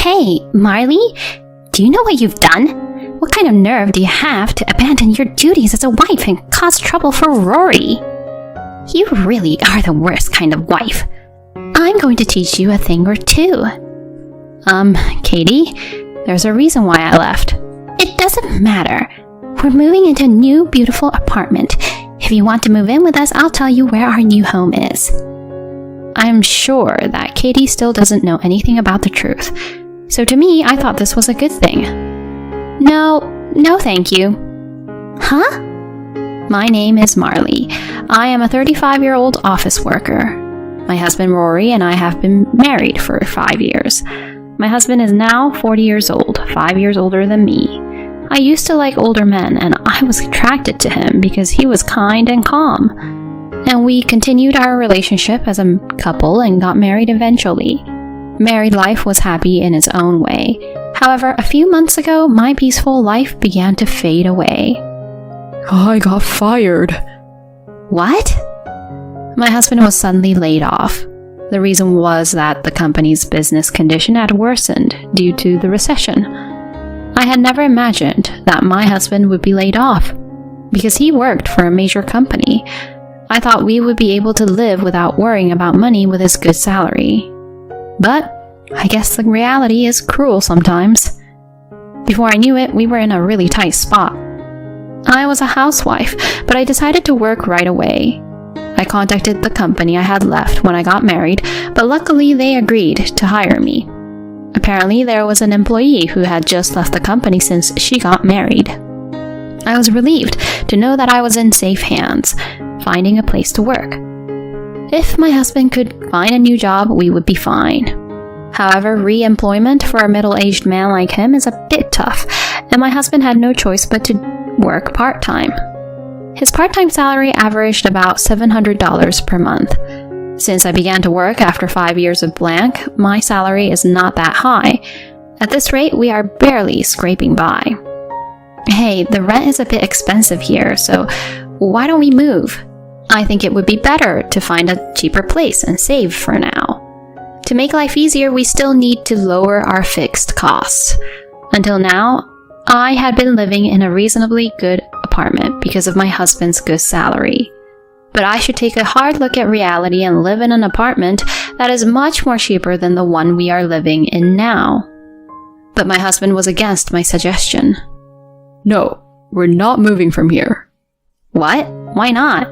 Hey, Marley, do you know what you've done? What kind of nerve do you have to abandon your duties as a wife and cause trouble for Rory? You really are the worst kind of wife. I'm going to teach you a thing or two. Katie, there's a reason why I left. It doesn't matter. We're moving into a new, beautiful apartment. If you want to move in with us, I'll tell you where our new home is. I'm sure that Katie still doesn't know anything about the truth. So to me, I thought this was a good thing. No thank you. Huh? My name is Marley. I am a 35-year-old office worker. My husband Rory and I have been married for 5 years. My husband is now 40 years old, 5 years older than me. I used to like older men, and I was attracted to him because he was kind and calm. And we continued our relationship as a couple and got married eventually. Married life was happy in its own way. However, a few months ago, my peaceful life began to fade away. I got fired. What? My husband was suddenly laid off. The reason was that the company's business condition had worsened due to the recession. I had never imagined that my husband would be laid off because he worked for a major company. I thought we would be able to live without worrying about money with his good salary. But I guess the reality is cruel sometimes. Before I knew it, we were in a really tight spot. I was a housewife, but I decided to work right away. I contacted the company I had left when I got married, but luckily they agreed to hire me. Apparently, there was an employee who had just left the company since she got married. I was relieved to know that I was in safe hands, finding a place to work. If my husband could find a new job, we would be fine. However, re-employment for a middle-aged man like him is a bit tough, and my husband had no choice but to work part-time. His part-time salary averaged about $700 per month. Since I began to work after 5 years of blank, my salary is not that high. At this rate, we are barely scraping by. Hey, the rent is a bit expensive here, so why don't we move? I think it would be better to find a cheaper place and save for now. To make life easier, we still need to lower our fixed costs. Until now, I had been living in a reasonably good apartment because of my husband's good salary. But I should take a hard look at reality and live in an apartment that is much more cheaper than the one we are living in now. But my husband was against my suggestion. No, we're not moving from here. What? Why not?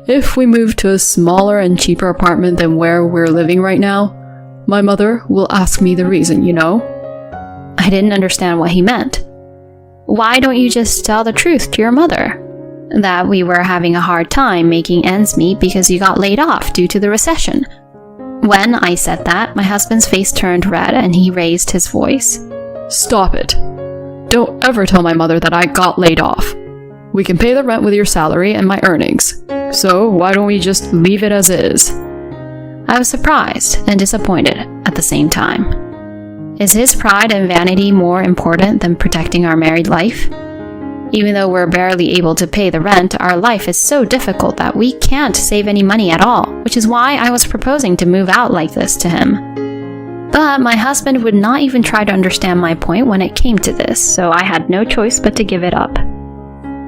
If we move to a smaller and cheaper apartment than where we're living right now, my mother will ask me the reason, you know? I didn't understand what he meant. Why don't you just tell the truth to your mother? That we were having a hard time making ends meet because you got laid off due to the recession. When I said that, my husband's face turned red and he raised his voice. Stop it. Don't ever tell my mother that I got laid off. We can pay the rent with your salary and my earnings. So why don't we just leave it as is? I was surprised and disappointed at the same time. Is his pride and vanity more important than protecting our married life? Even though we're barely able to pay the rent, our life is so difficult that we can't save any money at all, which is why I was proposing to move out like this to him. But my husband would not even try to understand my point when it came to this, so I had no choice but to give it up.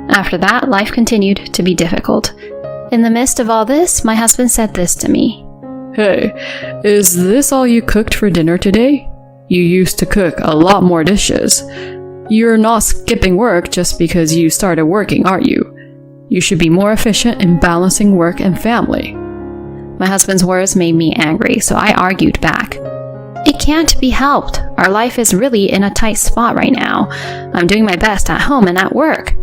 After that, life continued to be difficult. In the midst of all this, my husband said this to me. Hey, is this all you cooked for dinner today? You used to cook a lot more dishes. You're not skipping work just because you started working, are you? You should be more efficient in balancing work and family. My husband's words made me angry, so I argued back. It can't be helped. Our life is really in a tight spot right now. I'm doing my best at home and at work.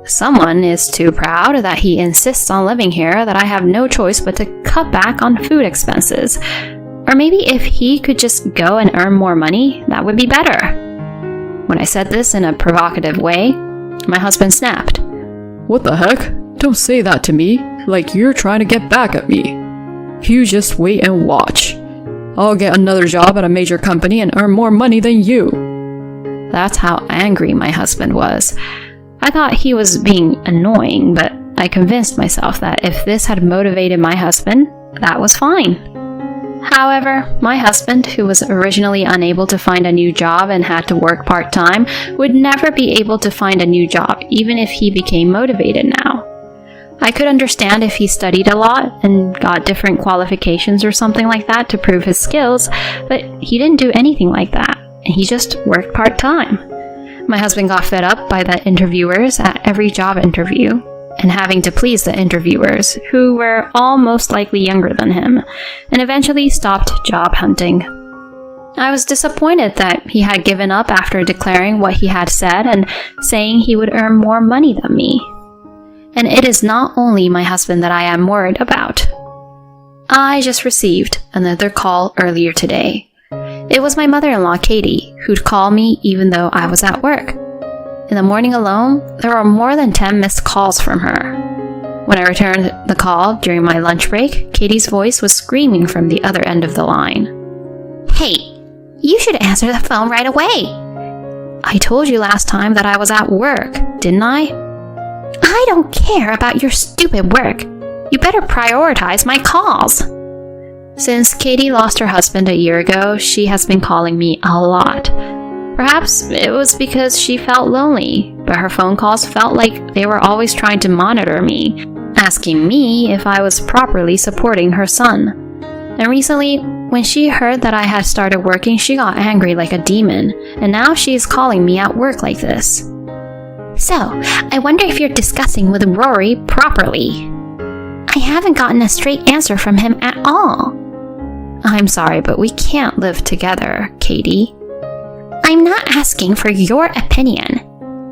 Someone is too proud that he insists on living here that I have no choice but to cut back on food expenses. Or maybe if he could just go and earn more money, that would be better. When I said this in a provocative way, my husband snapped. What the heck? Don't say that to me, like you're trying to get back at me. You just wait and watch. I'll get another job at a major company and earn more money than you. That's how angry my husband was. I thought he was being annoying, but I convinced myself that if this had motivated my husband, that was fine. However, my husband, who was originally unable to find a new job and had to work part-time, would never be able to find a new job even if he became motivated now. I could understand if he studied a lot and got different qualifications or something like that to prove his skills, but he didn't do anything like that, and he just worked part-time. My husband got fed up by the interviewers at every job interview, and having to please the interviewers, who were all most likely younger than him, and eventually stopped job hunting. I was disappointed that he had given up after declaring what he had said and saying he would earn more money than me. And it is not only my husband that I am worried about. I just received another call earlier today. It was my mother-in-law, Katie, who'd call me even though I was at work. In the morning alone, there were more than 10 missed calls from her. When I returned the call during my lunch break, Katie's voice was screaming from the other end of the line. "Hey, you should answer the phone right away. I told you last time that I was at work, didn't I? I don't care about your stupid work. You better prioritize my calls." Since Katie lost her husband a year ago, she has been calling me a lot. Perhaps it was because she felt lonely, but her phone calls felt like they were always trying to monitor me, asking me if I was properly supporting her son. And recently, when she heard that I had started working, she got angry like a demon, and now she is calling me at work like this. "So, I wonder if you're discussing with Rory properly. I haven't gotten a straight answer from him at all." "I'm sorry, but we can't live together, Katie." "I'm not asking for your opinion.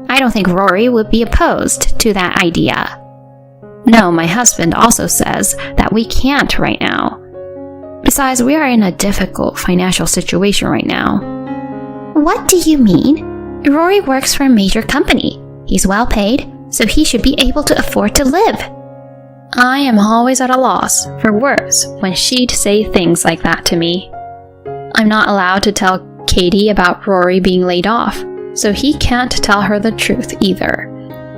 I don't think Rory would be opposed to that idea." "No, my husband also says that we can't right now. Besides, we are in a difficult financial situation right now." "What do you mean? Rory works for a major company. He's well paid, so he should be able to afford to live." I am always at a loss for words when she'd say things like that to me. I'm not allowed to tell Katie about Rory being laid off, so he can't tell her the truth either.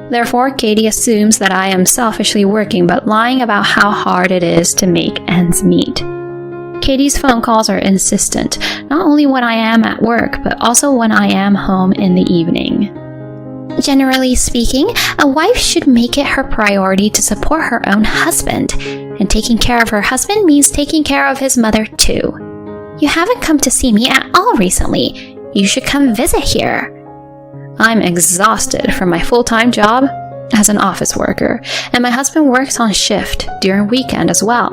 Therefore, Katie assumes that I am selfishly working but lying about how hard it is to make ends meet. Katie's phone calls are insistent, not only when I am at work, but also when I am home in the evening. Generally speaking, a wife should make it her priority to support her own husband, and taking care of her husband means taking care of his mother too. You haven't come to see me at all recently. You should come visit here. I'm exhausted from my full-time job as an office worker, and my husband works on shift during weekend as well.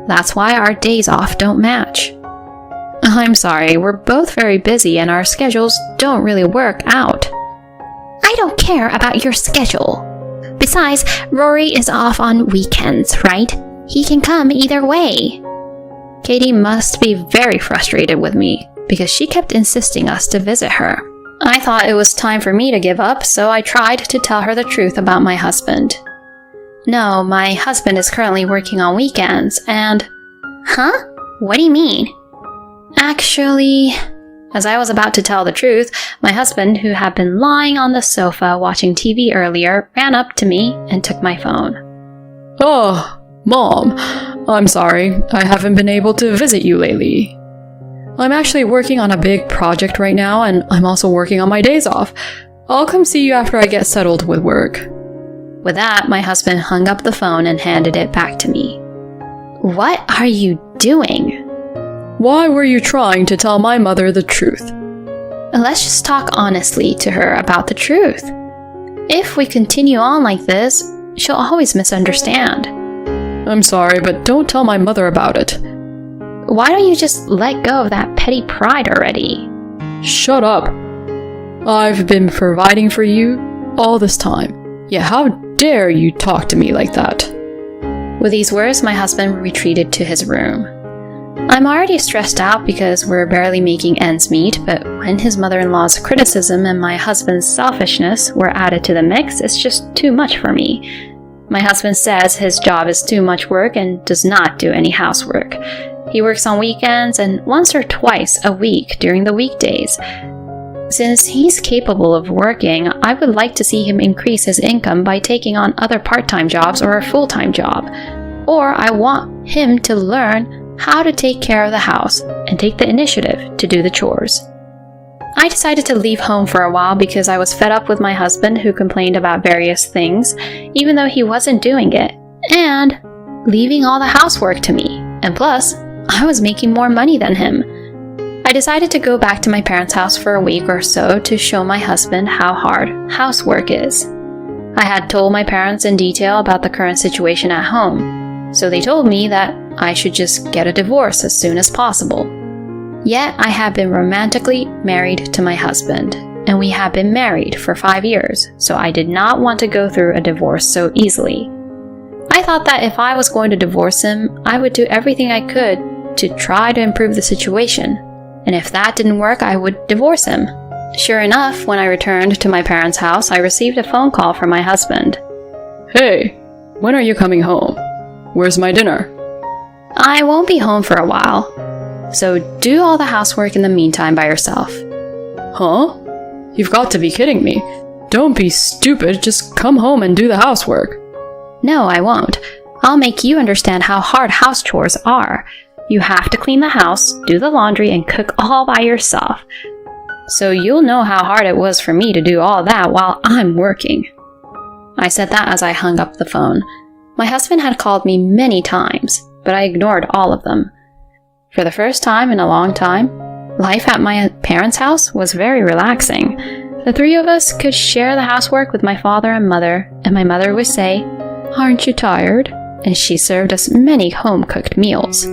That's why our days off don't match. I'm sorry, we're both very busy and our schedules don't really work out. I don't care about your schedule. Besides, Rory is off on weekends, right? He can come either way. Katie must be very frustrated with me because she kept insisting us to visit her. I thought it was time for me to give up, so I tried to tell her the truth about my husband. No, my husband is currently working on weekends and... Huh? What do you mean? Actually... As I was about to tell the truth, my husband, who had been lying on the sofa watching TV earlier, ran up to me and took my phone. "Oh, Mom, I'm sorry. I haven't been able to visit you lately. I'm actually working on a big project right now, and I'm also working on my days off. I'll come see you after I get settled with work." With that, my husband hung up the phone and handed it back to me. What are you doing? Why were you trying to tell my mother the truth? Let's just talk honestly to her about the truth. If we continue on like this, she'll always misunderstand. I'm sorry, but don't tell my mother about it. Why don't you just let go of that petty pride already? Shut up. I've been providing for you all this time. Yet how dare you talk to me like that? With these words, my husband retreated to his room. I'm already stressed out because we're barely making ends meet, but when his mother-in-law's criticism and my husband's selfishness were added to the mix, it's just too much for me. My husband says his job is too much work and does not do any housework. He works on weekends and once or twice a week during the weekdays. Since he's capable of working, I would like to see him increase his income by taking on other part-time jobs or a full-time job. Or I want him to learn how to take care of the house and take the initiative to do the chores. I decided to leave home for a while because I was fed up with my husband who complained about various things, even though he wasn't doing it, and leaving all the housework to me. And plus, I was making more money than him. I decided to go back to my parents' house for a week or so to show my husband how hard housework is. I had told my parents in detail about the current situation at home, so they told me that I should just get a divorce as soon as possible. Yet I had been romantically married to my husband, and we had been married for 5 years, so I did not want to go through a divorce so easily. I thought that if I was going to divorce him, I would do everything I could to try to improve the situation, and if that didn't work, I would divorce him. Sure enough, when I returned to my parents' house, I received a phone call from my husband. Hey, when are you coming home? Where's my dinner? I won't be home for a while, so do all the housework in the meantime by yourself. Huh? You've got to be kidding me. Don't be stupid, just come home and do the housework. No, I won't. I'll make you understand how hard house chores are. You have to clean the house, do the laundry, and cook all by yourself. So you'll know how hard it was for me to do all that while I'm working. I said that as I hung up the phone. My husband had called me many times, but I ignored all of them. For the first time in a long time, life at my parents' house was very relaxing. The three of us could share the housework with my father and my mother would say, "Aren't you tired?" And she served us many home-cooked meals.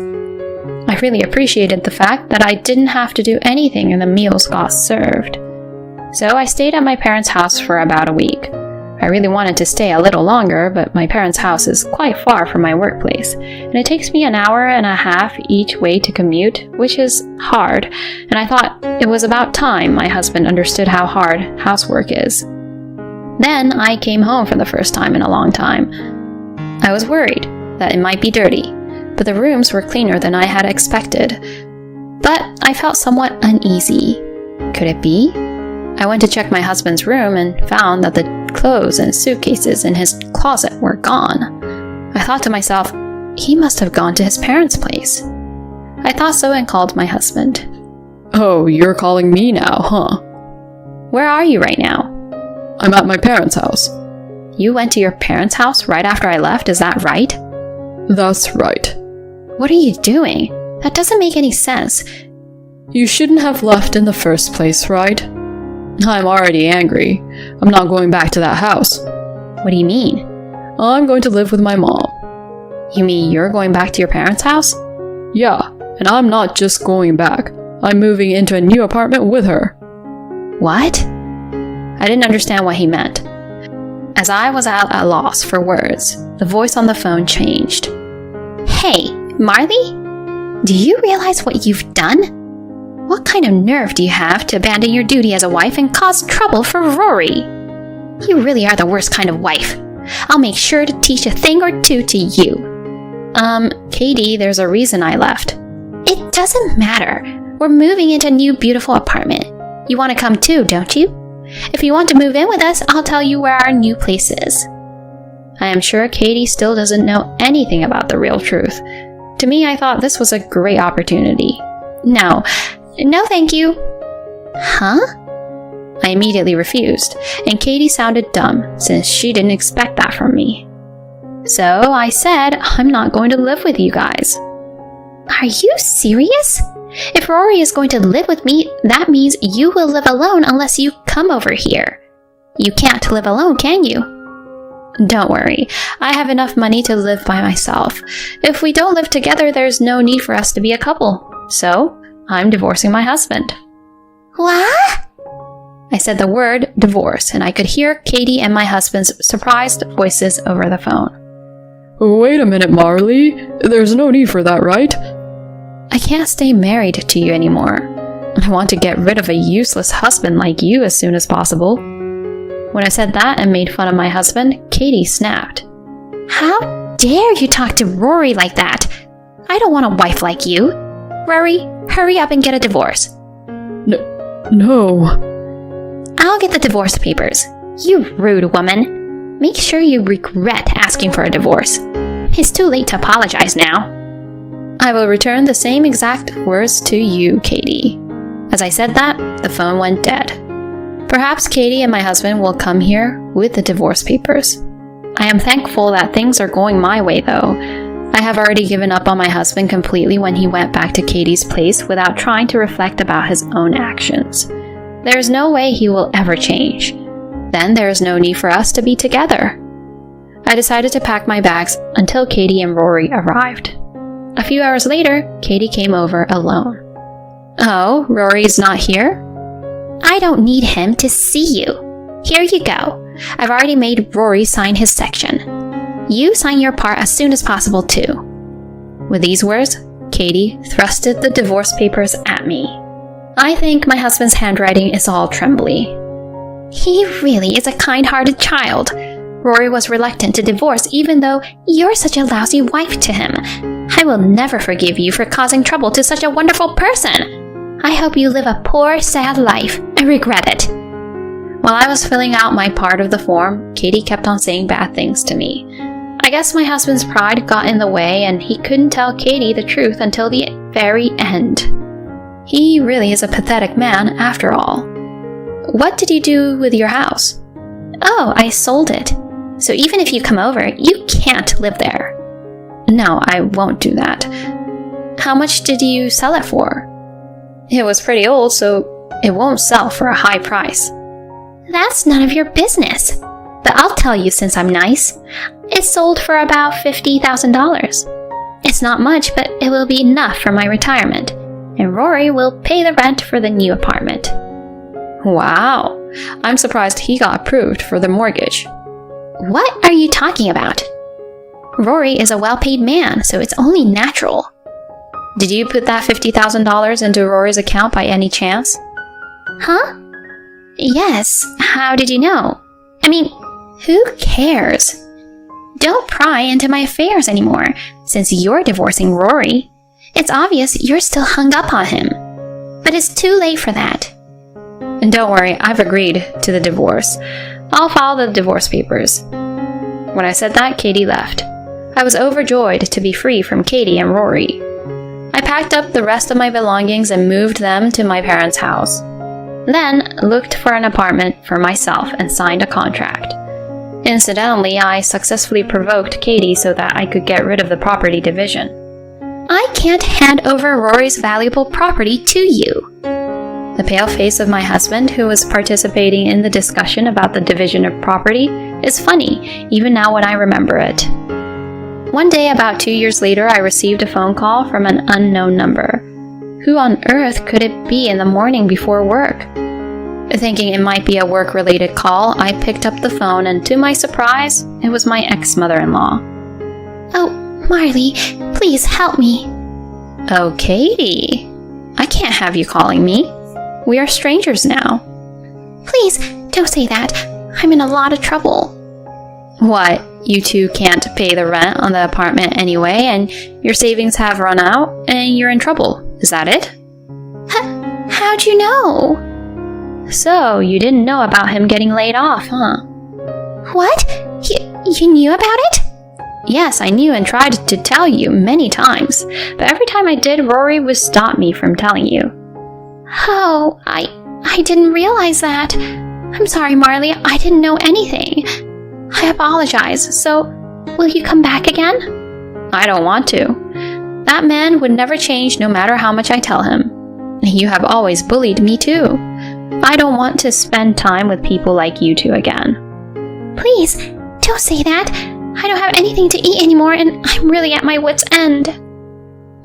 I really appreciated the fact that I didn't have to do anything and the meals got served. So I stayed at my parents' house for about a week. I really wanted to stay a little longer, but my parents' house is quite far from my workplace, and it takes me an hour and a half each way to commute, which is hard, and I thought it was about time my husband understood how hard housework is. Then I came home for the first time in a long time. I was worried that it might be dirty, but the rooms were cleaner than I had expected. But I felt somewhat uneasy. Could it be? I went to check my husband's room and found that the clothes and suitcases in his closet were gone. I thought to myself, he must have gone to his parents' place. I thought so and called my husband. Oh, you're calling me now, huh? Where are you right now? I'm at my parents' house. You went to your parents' house right after I left, is that right? That's right. What are you doing? That doesn't make any sense. You shouldn't have left in the first place, right? I'm already angry. I'm not going back to that house. What do you mean? I'm going to live with my mom. You mean you're going back to your parents' house? Yeah, and I'm not just going back. I'm moving into a new apartment with her. What? I didn't understand what he meant. As I was at a loss for words, the voice on the phone changed. Hey, Marley? Do you realize what you've done? What kind of nerve do you have to abandon your duty as a wife and cause trouble for Rory? You really are the worst kind of wife. I'll make sure to teach a thing or two to you. Katie, there's a reason I left. It doesn't matter. We're moving into a new beautiful apartment. You want to come too, don't you? If you want to move in with us, I'll tell you where our new place is. I am sure Katie still doesn't know anything about the real truth. To me, I thought this was a great opportunity. No, thank you. Huh? I immediately refused, and Katie sounded dumb since she didn't expect that from me. So I said, I'm not going to live with you guys. Are you serious? If Rory is going to live with me, that means you will live alone unless you come over here. You can't live alone, can you? Don't worry, I have enough money to live by myself. If we don't live together, there's no need for us to be a couple. So, I'm divorcing my husband. What? I said the word divorce, and I could hear Katie and my husband's surprised voices over the phone. Wait a minute, Marley. There's no need for that, right? I can't stay married to you anymore. I want to get rid of a useless husband like you as soon as possible. When I said that and made fun of my husband, Katie snapped. How dare you talk to Rory like that? I don't want a wife like you. Rory, hurry up and get a divorce. No. I'll get the divorce papers. You rude woman. Make sure you regret asking for a divorce. It's too late to apologize now. I will return the same exact words to you, Katie. As I said that, the phone went dead. Perhaps Katie and my husband will come here with the divorce papers. I am thankful that things are going my way, though. I have already given up on my husband completely when he went back to Katie's place without trying to reflect about his own actions. There is no way he will ever change. Then there is no need for us to be together. I decided to pack my bags until Katie and Rory arrived. A few hours later, Katie came over alone. Oh, Rory's not here? I don't need him to see you. Here you go. I've already made Rory sign his section. You sign your part as soon as possible, too. With these words, Katie thrusted the divorce papers at me. I think my husband's handwriting is all trembly. He really is a kind-hearted child. Rory was reluctant to divorce even though you're such a lousy wife to him. I will never forgive you for causing trouble to such a wonderful person. I hope you live a poor, sad life and regret it. While I was filling out my part of the form, Katie kept on saying bad things to me. I guess my husband's pride got in the way and he couldn't tell Katie the truth until the very end. He really is a pathetic man after all. What did you do with your house? Oh, I sold it. So even if you come over, you can't live there. No, I won't do that. How much did you sell it for? It was pretty old, so it won't sell for a high price. That's none of your business. But I'll tell you since I'm nice. It sold for about $50,000. It's not much, but it will be enough for my retirement. And Rory will pay the rent for the new apartment. Wow, I'm surprised he got approved for the mortgage. What are you talking about? Rory is a well-paid man, so it's only natural. Did you put that $50,000 into Rory's account by any chance? Huh? Yes, how did you know? I mean, who cares? Don't pry into my affairs anymore, since you're divorcing Rory. It's obvious you're still hung up on him. But it's too late for that. And don't worry, I've agreed to the divorce. I'll file the divorce papers. When I said that, Katie left. I was overjoyed to be free from Katie and Rory. I packed up the rest of my belongings and moved them to my parents' house. Then looked for an apartment for myself and signed a contract. Incidentally, I successfully provoked Katie so that I could get rid of the property division. I can't hand over Rory's valuable property to you. The pale face of my husband, who was participating in the discussion about the division of property, is funny, even now when I remember it. One day, about 2 years later, I received a phone call from an unknown number. Who on earth could it be in the morning before work? Thinking it might be a work-related call, I picked up the phone and to my surprise, it was my ex-mother-in-law. Oh, Marley, please help me. Oh, Katie, I can't have you calling me. We are strangers now. Please, don't say that. I'm in a lot of trouble. What, you two can't pay the rent on the apartment anyway, and your savings have run out, and you're in trouble. Is that it? How'd you know? So, you didn't know about him getting laid off, huh? What? You knew about it? Yes, I knew and tried to tell you many times, but every time I did, Rory would stop me from telling you. Oh, I didn't realize that. I'm sorry, Marley, I didn't know anything. I apologize, so will you come back again? I don't want to. That man would never change no matter how much I tell him. You have always bullied me too. I don't want to spend time with people like you two again. Please, don't say that. I don't have anything to eat anymore and I'm really at my wit's end.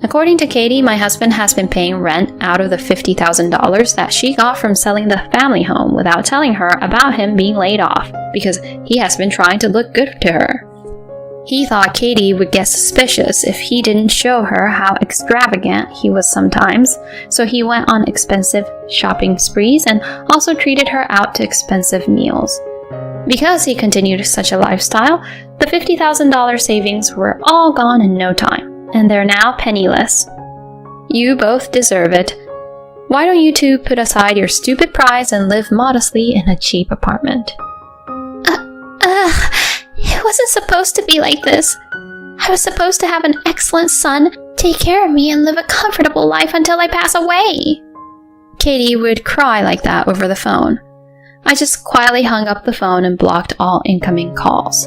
According to Katie, my husband has been paying rent out of the $50,000 that she got from selling the family home without telling her about him being laid off because he has been trying to look good to her. He thought Katie would get suspicious if he didn't show her how extravagant he was sometimes, so he went on expensive shopping sprees and also treated her out to expensive meals. Because he continued such a lifestyle, the $50,000 savings were all gone in no time. And they're now penniless. You both deserve it. Why don't you two put aside your stupid prides and live modestly in a cheap apartment? It wasn't supposed to be like this. I I was supposed to have an excellent son, take care of me, and live a comfortable life until I pass away. Katie would cry like that over the phone. I just quietly hung up the phone and blocked all incoming calls.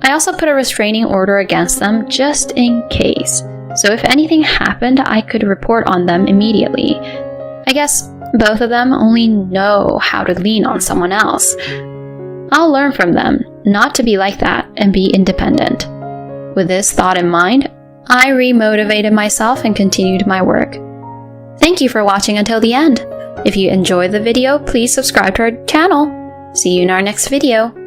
I also put a restraining order against them just in case, so if anything happened, I could report on them immediately. I guess both of them only know how to lean on someone else. I'll learn from them not to be like that and be independent. With this thought in mind, I remotivated myself and continued my work. Thank you for watching until the end. If you enjoyed the video, please subscribe to our channel. See you in our next video.